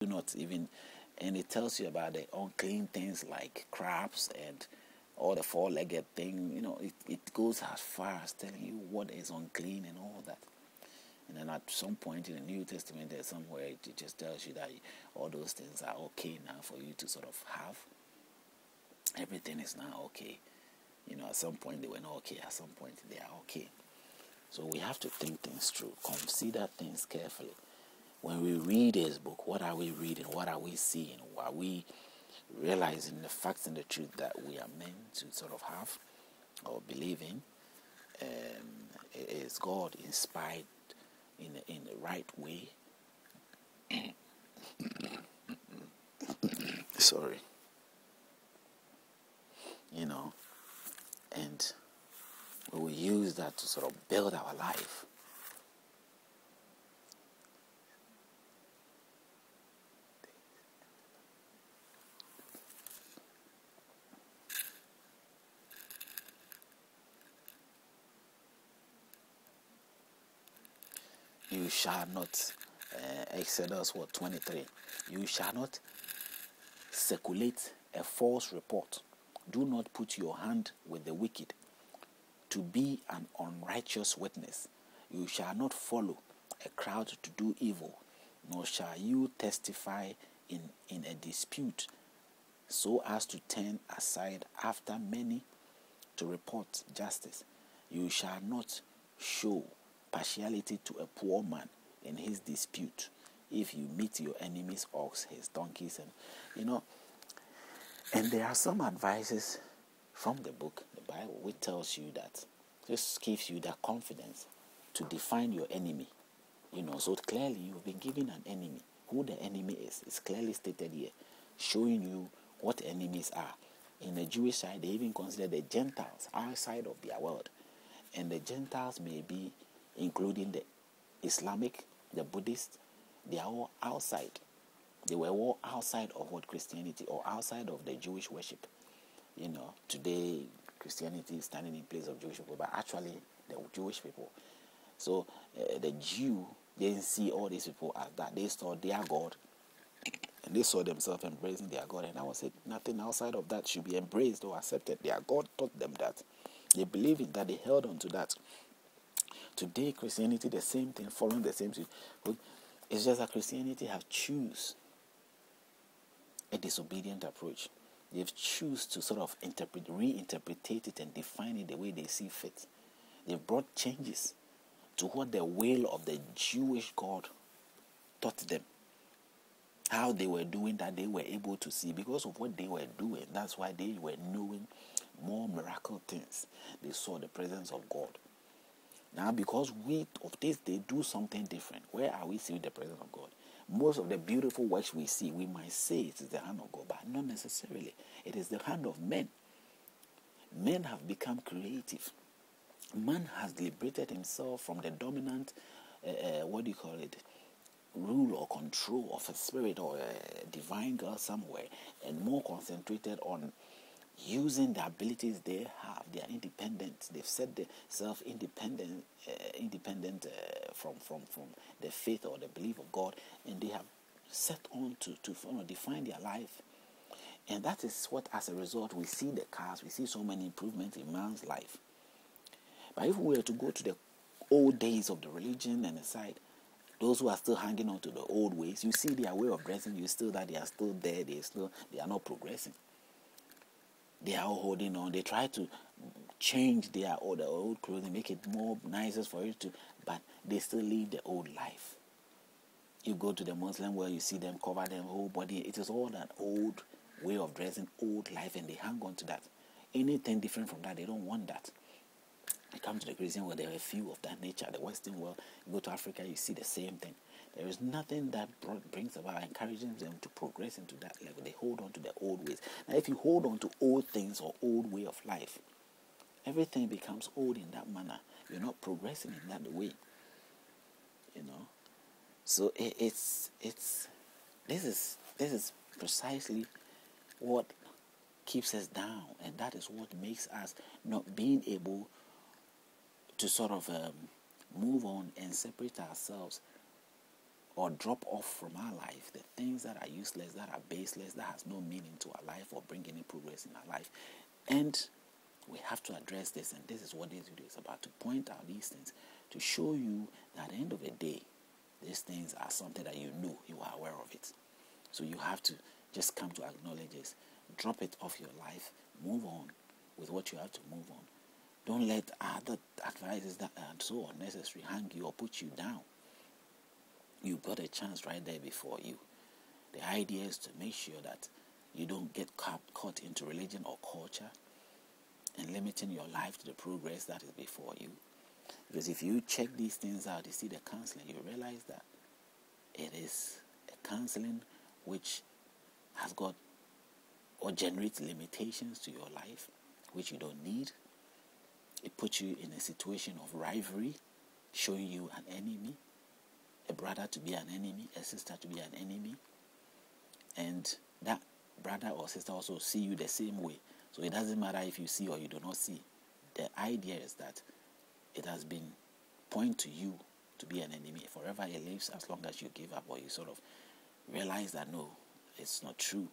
do not even, and it tells you about the unclean things like crabs and all the four-legged thing. You know, it goes as far as telling you what is unclean and all that. And then at some point in the New Testament, there's somewhere it just tells you that all those things are okay now for you to sort of have. Everything is now okay. You know, at some point they were not okay, at some point they are okay. So we have to think things through, consider things carefully. When we read his book, what are we reading? What are we seeing? Are we realizing the facts and the truth that we are meant to sort of have or believe in? Is God inspired in the right way? Sorry. You know, and we will use that to sort of build our life. You shall not, Exodus 23, you shall not circulate a false report. Do not put your hand with the wicked to be an unrighteous witness. You shall not follow a crowd to do evil, nor shall you testify in a dispute so as to turn aside after many to report justice. You shall not show partiality to a poor man in his dispute if you meet your enemy's ox, his donkeys, and you know. And there are some advices from the book, the Bible, which tells you that, just gives you that confidence to define your enemy. You know, so clearly you've been given an enemy. Who the enemy is clearly stated here, showing you what enemies are. In the Jewish side, they even consider the Gentiles outside of their world. And the Gentiles may be including the Islamic, the Buddhist, they are all outside. They were all outside of what Christianity, or outside of the Jewish worship. You know, today Christianity is standing in place of Jewish people, but actually the Jewish people. So the Jew didn't see all these people as that. They saw their God, and they saw themselves embracing their God, and that was it. Nothing outside of that should be embraced or accepted. Their God taught them that. They believed in that. They held on to that. Today, Christianity, the same thing, following the same thing. It's just that Christianity have choose a disobedient approach. They've choose to sort of reinterpret it and define it the way they see fit. They've brought changes to what the will of the Jewish God taught them. How they were doing that, they were able to see. Because of what they were doing, that's why they were knowing more miracle things. They saw the presence of God. Now, because of this, they do something different. Where are we seeing the presence of God? Most of the beautiful works we see, we might say it is the hand of God, but not necessarily. It is the hand of men. Men have become creative. Man has liberated himself from the dominant, rule or control of a spirit or a divine God somewhere, and more concentrated on using the abilities they have. They are independent. They've set themselves independent from the faith or the belief of God, and they have set on to define their life. And that is what, as a result, we see the cars, we see so many improvements in man's life. But if we were to go to the old days of the religion and aside, those who are still hanging on to the old ways, you see their way of dressing, you still that they are still there, they are not progressing. They are all holding on. They try to change their old clothing, make it more nicer for you to, but they still live the old life. You go to the Muslim world, you see them cover their whole body. It is all that old way of dressing, old life, and they hang on to that. Anything different from that, they don't want that. You come to the Christian world, there are a few of that nature. The Western world, you go to Africa, you see the same thing. There is nothing that brings about encouraging them to progress into that level. They hold on to the old ways. Now, if you hold on to old things or old way of life, everything becomes old in that manner. You're not progressing in that way. You know. So this is precisely what keeps us down, and that is what makes us not being able to sort of move on and separate ourselves or drop off from our life, the things that are useless, that are baseless, that has no meaning to our life or bring any progress in our life. And we have to address this, and this is what this video is about, to point out these things, to show you that at the end of the day, these things are something that you know, you are aware of it. So you have to just come to acknowledge this, drop it off your life, move on with what you have to move on. Don't let other advices that are so unnecessary hang you or put you down. You've got a chance right there before you. The idea is to make sure that you don't get caught into religion or culture and limiting your life to the progress that is before you. Because if you check these things out, you see the counseling, you realize that it is a counseling which has got or generates limitations to your life, which you don't need. It puts you in a situation of rivalry, showing you an enemy, a brother to be an enemy, a sister to be an enemy, and that brother or sister also see you the same way. So it doesn't matter if you see or you do not see. The idea is that it has been pointed to you to be an enemy. Forever it lives as long as you give up or you sort of realize that no, it's not true,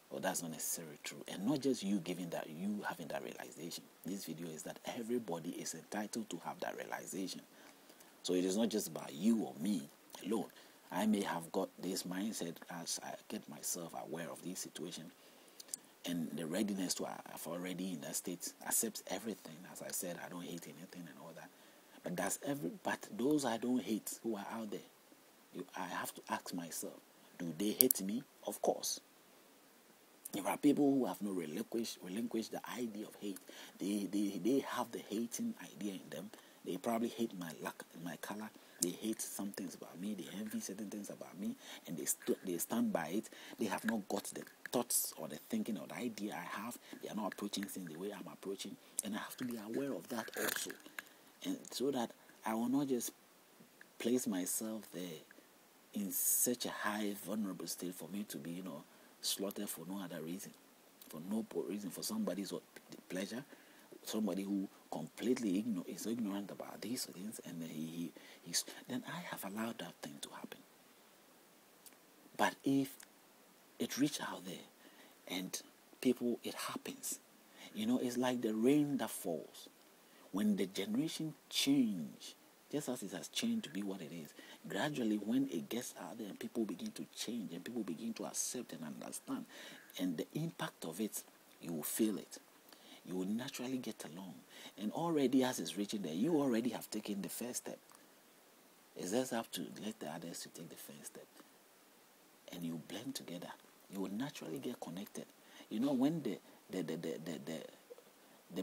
or that's not necessarily true. And not just you giving that, you having that realization. This video is that everybody is entitled to have that realization. So it is not just about you or me alone. I may have got this mindset as I get myself aware of this situation, and the readiness to have already in that state accepts everything. As I said, I don't hate anything and all that. But those I don't hate who are out there, I have to ask myself, do they hate me? Of course. There are people who have not relinquished the idea of hate. They have the hating idea in them. They probably hate my color. They hate some things about me. They envy certain things about me, and they stand by it. They have not got the thoughts or the thinking or the idea I have. They are not approaching things the way I'm approaching, and I have to be aware of that also, and so that I will not just place myself there in such a high vulnerable state for me to be, slaughtered for no other reason, for somebody's pleasure. Somebody who completely is ignorant about these things, and then I have allowed that thing to happen. But if it reaches out there and people, it happens. It's like the rain that falls. When the generation change, just as it has changed to be what it is, gradually when it gets out there and people begin to change and people begin to accept and understand, and the impact of it, you will feel it. You will naturally get along. And already as it's reaching there, you already have taken the first step. It's just have to let the others to take the first step. And you blend together. You will naturally get connected. When the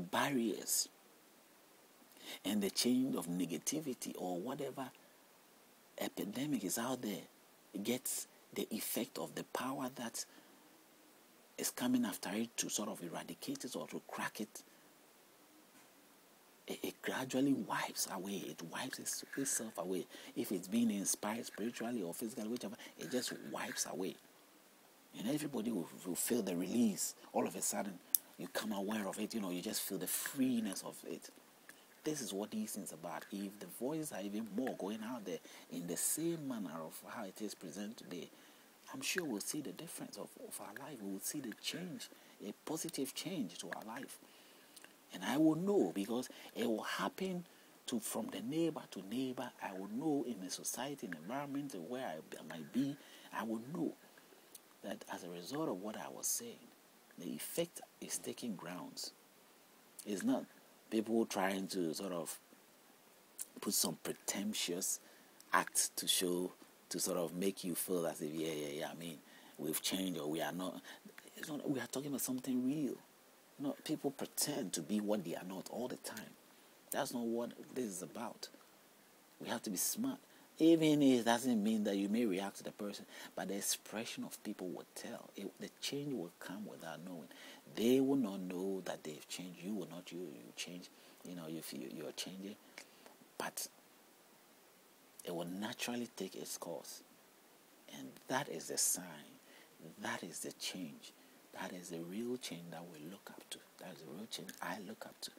barriers and the change of negativity or whatever epidemic is out there, it gets the effect of the power that is coming after it to sort of eradicate it or to crack it, it gradually wipes away. It wipes itself away. If it's being inspired spiritually or physically, whichever, it just wipes away. And everybody will feel the release. All of a sudden, you come aware of it. You just feel the freeness of it. This is what these things are about. If the voices are even more going out there in the same manner of how it is presented today, I'm sure we'll see the difference of our life. We will see the change, a positive change to our life. And I will know, because it will happen from the neighbor to neighbor. I will know in a society, an environment where I might be, I will know that as a result of what I was saying, the effect is taking grounds. It's not people trying to sort of put some pretentious act to sort of make you feel as if, we've changed or we are not. We are talking about something real. People pretend to be what they are not all the time. That's not what this is about. We have to be smart. Even if it doesn't mean that you may react to the person, but the expression of people will tell. The change will come without knowing. They will not know that they've changed. You will not. You change. You feel you're changing, but it will naturally take its course. And that is the sign. That is the change. That is the real change that we look up to. That is the real change I look up to.